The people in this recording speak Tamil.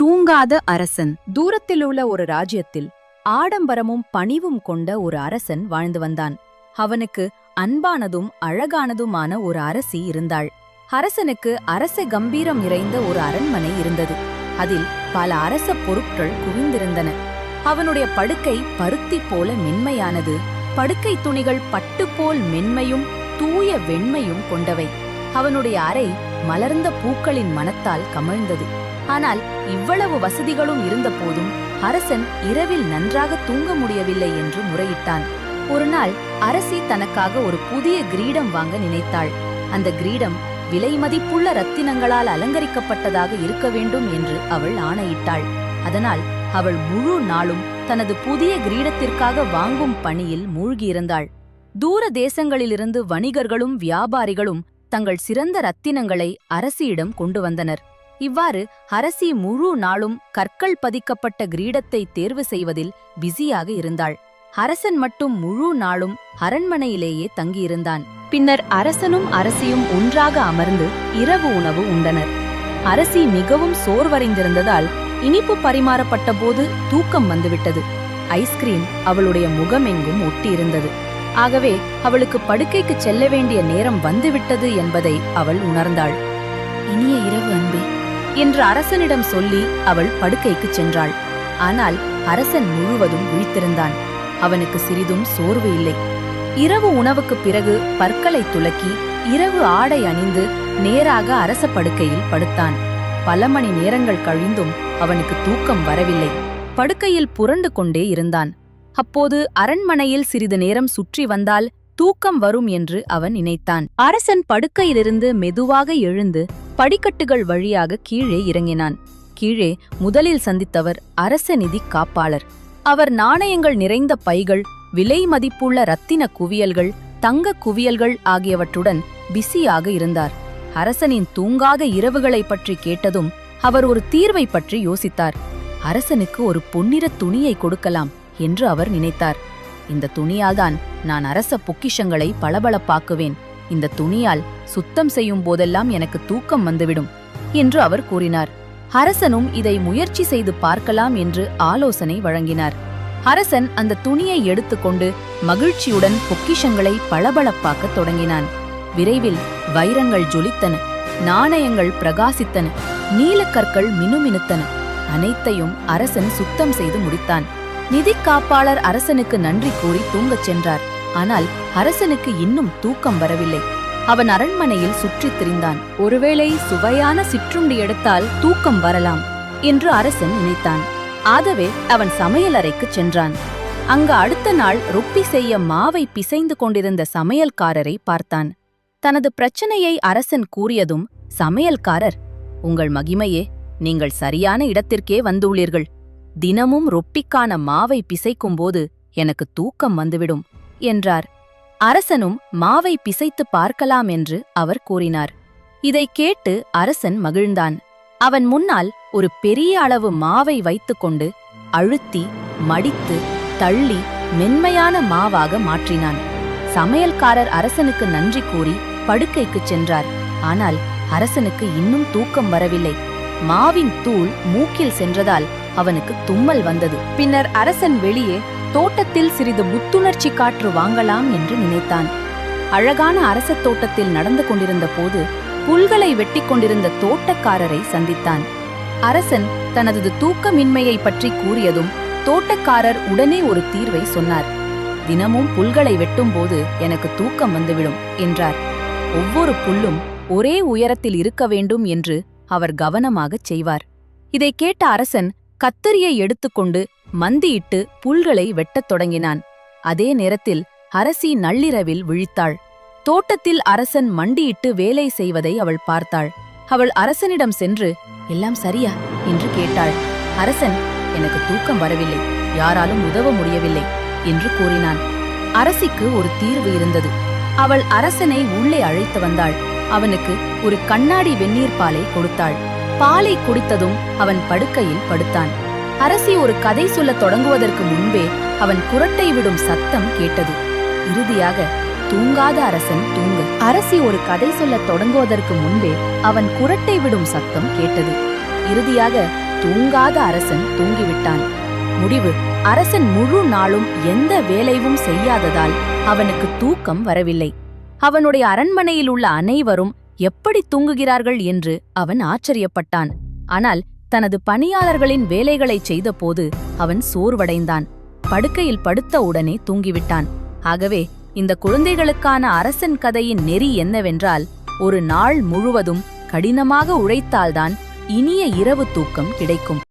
தூங்காத அரசன். தூரத்திலுள்ள ஒரு ராஜ்யத்தில் ஆடம்பரமும் பணிவும் கொண்ட ஒரு அரசன் வாழ்ந்து வந்தான். அவனுக்கு அன்பானதும் அழகானதுமான ஒரு அரசி இருந்தாள். அரசனுக்கு அரச கம்பீரம் நிறைந்த ஒரு அரண்மனை இருந்தது. அதில் பல அரச பொருட்கள் குவிந்திருந்தன. அவனுடைய படுக்கை பருத்தி போல மென்மையானது. படுக்கை துணிகள் பட்டு போல் மென்மையும் தூய வெண்மையும் கொண்டவை. அவனுடைய அறை மலர்ந்த பூக்களின் மணத்தால் கமழ்ந்தது. ஆனால் இவ்வளவு வசதிகளும் இருந்த போதும் அரசன் இரவில் நன்றாக தூங்க முடியவில்லை என்று முறையிட்டான். ஒரு நாள் அரசி தனக்காக ஒரு புதிய கிரீடம் வாங்க நினைத்தாள். அந்த கிரீடம் விலை மதிப்புள்ள ரத்தினங்களால் அலங்கரிக்கப்பட்டதாக இருக்க வேண்டும் என்று அவள் ஆணையிட்டாள். அதனால் அவள் முழு நாளும் தனது புதிய கிரீடத்திற்காக வாங்கும் பணியில் மூழ்கியிருந்தாள். தூர தேசங்களிலிருந்து வணிகர்களும் வியாபாரிகளும் தங்கள் சிறந்த ரத்தினங்களை அரசியிடம் கொண்டு வந்தனர். இவ்வாறு அரசி முழு நாளும் கற்கள் பதிக்கப்பட்ட கிரீடத்தை தேர்வு செய்வதில் பிஸியாக இருந்தாள். அரசன் மட்டும் முழு நாளும் அரண்மனையிலேயே தங்கியிருந்தான். பின்னர் அரசனும் அரசியும் ஒன்றாக அமர்ந்து இரவு உணவு உண்டனர். அரசி மிகவும் சோர்வடைந்திருந்ததால் இனிப்பு பரிமாறப்பட்ட போது தூக்கம் வந்துவிட்டது. ஐஸ்கிரீம் அவளுடைய முகமெங்கும் ஒட்டியிருந்தது. ஆகவே அவளுக்கு படுக்கைக்கு செல்ல வேண்டிய நேரம் வந்துவிட்டது என்பதை அவள் உணர்ந்தாள். இனிய இரவு அன்பே என்று அரசனிடம் சொல்லி அவள் படுக்கைக்கு சென்றாள். ஆனால் அரசன் முழுவதும் விழித்திருந்தான். அவனுக்கு சிறிதும் சோர்வு இல்லை. இரவு உணவுக்கு பிறகு பற்களை துலக்கி இரவு ஆடை அணிந்து நேராக அரச படுக்கையில் படுத்தான். பல மணி நேரங்கள் கழிந்தும் அவனுக்கு தூக்கம் வரவில்லை. படுக்கையில் புரண்டு கொண்டே இருந்தான். அப்போது அரண்மனையில் சிறிது நேரம் சுற்றி வந்தால் தூக்கம் வரும் என்று அவன் நினைத்தான். அரசன் படுக்கையிலிருந்து மெதுவாக எழுந்து படிக்கட்டுகள் வழியாக கீழே இறங்கினான். கீழே முதலில் சந்தித்தவர் அரச நிதி காப்பாளர். அவர் நாணயங்கள் நிறைந்த பைகள், விலை மதிப்புள்ள இரத்தின குவியல்கள், தங்க குவியல்கள் ஆகியவற்றுடன் பிஸியாக இருந்தார். அரசனின் தூங்காத இரவுகளை பற்றி கேட்டதும் அவர் ஒரு தீர்வை பற்றி யோசித்தார். அரசனுக்கு ஒரு பொன்னிற துணியை கொடுக்கலாம் என்று அவர் நினைத்தார். இந்த துணியால்தான் நான் அரச பொக்கிஷங்களை பளபளப்பாக்குவேன். இந்த துணியால் சுத்தம் செய்யும் போதெல்லாம் எனக்கு தூக்கம் வந்துவிடும் என்று அவர் கூறினார். அரசனும் இதை முயற்சி செய்து பார்க்கலாம் என்று ஆலோசனை வழங்கினார். அரசன் அந்த துணியை எடுத்துக்கொண்டு மகிழ்ச்சியுடன் பொக்கிஷங்களை பளபளப்பாக்கத் தொடங்கினான். விரைவில் வைரங்கள் ஜொலித்தன, நாணயங்கள் பிரகாசித்தன, நீலக்கற்கள் மினுமினுத்தன. அனைத்தையும் அரசன் சுத்தம் செய்து முடித்தான். நிதி காப்பாளர் அரசனுக்கு நன்றி கூறி தூங்கச் சென்றார். ஆனால் அரசனுக்கு இன்னும் தூக்கம் வரவில்லை. அவன் அரண்மனையில் சுற்றித் திரிந்தான். ஒருவேளை சுவையான சிற்றுண்டி எடுத்தால் தூக்கம் வரலாம் என்று அரசன் நினைத்தான். ஆகவே அவன் சமையலறைக்குச் சென்றான். அங்கு அடுத்த நாள் ரொட்டி செய்ய மாவை பிசைந்து கொண்டிருந்த சமையல்காரரை பார்த்தான். தனது பிரச்சனையை அரசன் கூறியதும் சமையல்காரர், உங்கள் மகிமையே, நீங்கள் சரியான இடத்திற்கே வந்துள்ளீர்கள். தினமும் ரொட்டிக்கான மாவை பிசைக்கும்போது எனக்கு தூக்கம் வந்துவிடும் என்றார். அரசனும் மாவை பிசைத்து பார்க்கலாம் என்று அவர் கூறினார். இதைக் கேட்டு அரசன் மகிழ்ந்தான். அவன் முன்னால் ஒரு பெரிய அளவு மாவை வைத்துக்கொண்டு அழுத்தி மடித்து தள்ளி மென்மையான மாவாக மாற்றினான். சமையல்காரர் அரசனுக்கு நன்றி கூறி படுக்கைக்குச் சென்றார். ஆனால் அரசனுக்கு இன்னும் தூக்கம் வரவில்லை. மாவின் தூள் மூக்கில் சென்றதால் அவனுக்கு தும்மல் வந்தது. பின்னர் அரசன் வெளியே தோட்டத்தில் சிறிது புத்துணர்ச்சி காற்று வாங்கலாம் என்று நினைத்தான். அழகான அரச தோட்டத்தில் நடந்து கொண்டிருந்த போது புல்களை வெட்டி கொண்டிருந்த தோட்டக்காரரை சந்தித்தான். அரசன் தனது தூக்கமின்மையை பற்றி கூறியதும் தோட்டக்காரர் உடனே ஒரு தீர்வை சொன்னார். தினமும் புல்களை வெட்டும்போது எனக்கு தூக்கம் வந்துவிடும் என்றார். ஒவ்வொரு புல்லும் ஒரே உயரத்தில் இருக்க வேண்டும் என்று அவர் கவனமாகச் செய்வார். இதை கேட்ட அரசன் கத்தரியை எடுத்துக்கொண்டு மந்தியிட்டு புல்களை வெட்டத் தொடங்கினான். அதே நேரத்தில் அரசி நள்ளிரவில் விழித்தாள். தோட்டத்தில் அரசன் மண்டியிட்டு வேலை செய்வதை அவள் பார்த்தாள். அவள் அரசனிடம் சென்று, எல்லாம் சரியா என்று கேட்டாள். அரசன், எனக்கு தூக்கம் வரவில்லை, யாராலும் உதவ முடியவில்லை என்று கூறினான். அரசிக்கு ஒரு தீர்வு இருந்தது. அவள் அரசனை உள்ளே அழைத்து வந்தாள். அவனுக்கு ஒரு கண்ணாடி வெந்நீர் பாலை கொடுத்தாள். பாலை குடித்ததும் அவன் படுக்கையில் படுத்தான். அரசி ஒரு கதை சொல்லத் தொடங்குவதற்கு முன்பே அவன் குரட்டை விடும் சத்தம் கேட்டது. இறுதியாக தூங்காத அரசன் தூங்க அரசி ஒரு கதை சொல்லத் தொடங்குவதற்கு முன்பே அவன் குரட்டை விடும் சத்தம் கேட்டது. இறுதியாக தூங்காத அரசன் தூங்கிவிட்டான். முடிவு: அரசன் முழு நாளும் எந்த வேலையும் செய்யாததால் அவனுக்கு தூக்கம் வரவில்லை. அவனுடைய அரண்மனையில் உள்ள அனைவரும் எப்படி தூங்குகிறார்கள் என்று அவன் ஆச்சரியப்பட்டான். ஆனால் தனது பணியாளர்களின் வேலைகளைச் செய்தபோது அவன் சோர்வடைந்தான். படுக்கையில் படுத்த உடனே தூங்கிவிட்டான். ஆகவே இந்த குழந்தைகளுக்கான அரசன் கதையின் நெறி என்னவென்றால், ஒரு நாள் முழுவதும் கடினமாக உழைத்தால்தான் இனிய இரவு தூக்கம் கிடைக்கும்.